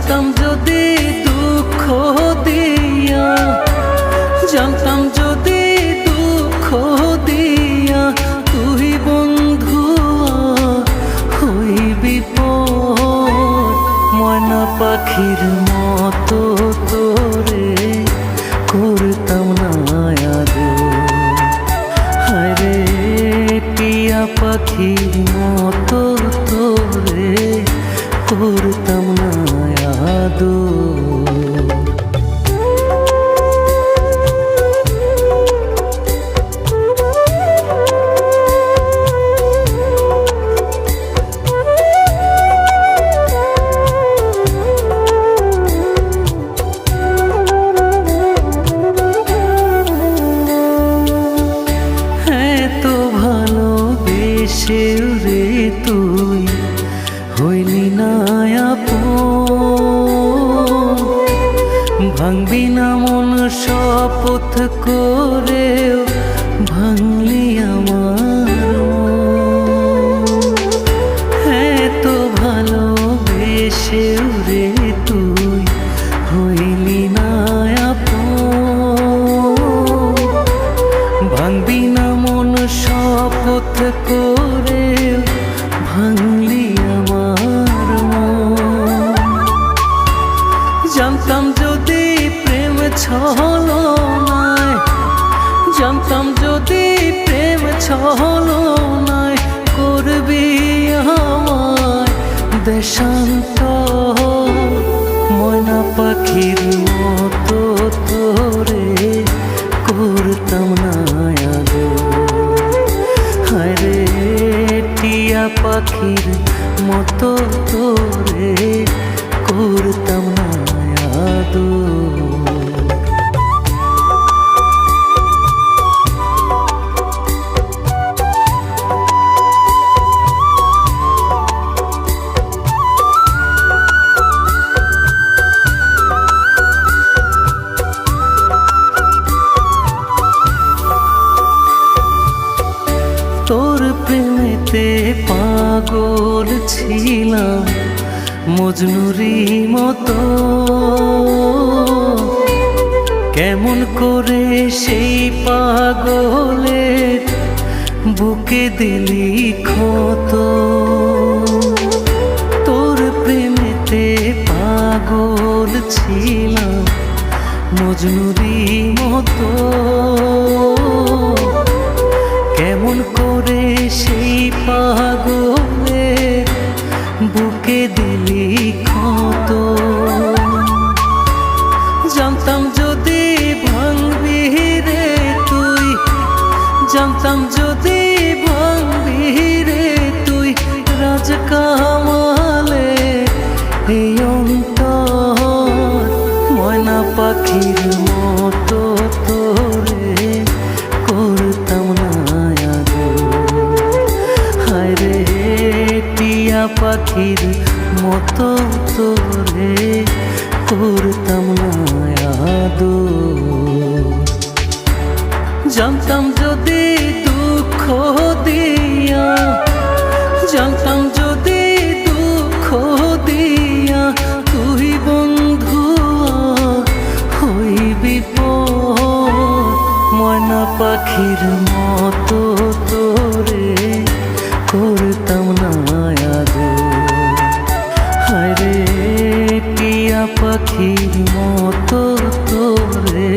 জানতাম যদি দুঃখ দিয়া, জানতাম যদি দুঃখ দিয়া তুই বন্ধু হইবি পর, ময়না পাখির মতো তোরে করতাম না আদর। হায়রে টিয়া পাখির মতো তোরে করতাম না আদর। ভালোবেসেও রে তুই হইলি না আপন, ভাঙবি না মন শপথ করেও ভাঙলি আমার মন। হ্যাঁ তো ভালোবেসেও রে তুই হইলি না আপন, ভাঙবি না মন শপথ করে ভাঙলি আমার মন। জানতাম যদি প্রেম ছলনায়, জানতাম যদি প্রেম ছলনায় করবি আমায় দেশান্তর, ময়না পাখির মতো তোরে করতাম না আদর। হায়রে টিয়া পাখির মতো তোরে করতাম না আদর। তোর প্রেমেতে পাগল ছিলাম মজনুরি মতো, কেমন করে সেই পাগলের বুকে দিলি ক্ষত। তোর প্রেমেতে পাগল ছিলাম মজনুরি মতো, কেমন করে সেই পাগলের বুকে দিলি ক্ষত। জানতাম যদি ভাঙবি রে তুই, জানতাম যদি ভাঙবি রে তুই রাজ কামালে এই অন্তর, ময়না পাখির মতো তোরে করতাম না আদর। হায়রে টিয়া পাখির মতো তোরে করতাম না আদর। জানতাম যদি দুঃখ দিয়া, জানতাম যদি দুঃখ দিয়া তুই বন্ধু হইবি পর, ময়না পাখির মতো তোরে করতাম না আদর। হায়রে টিয়া পাখির মতো তোরে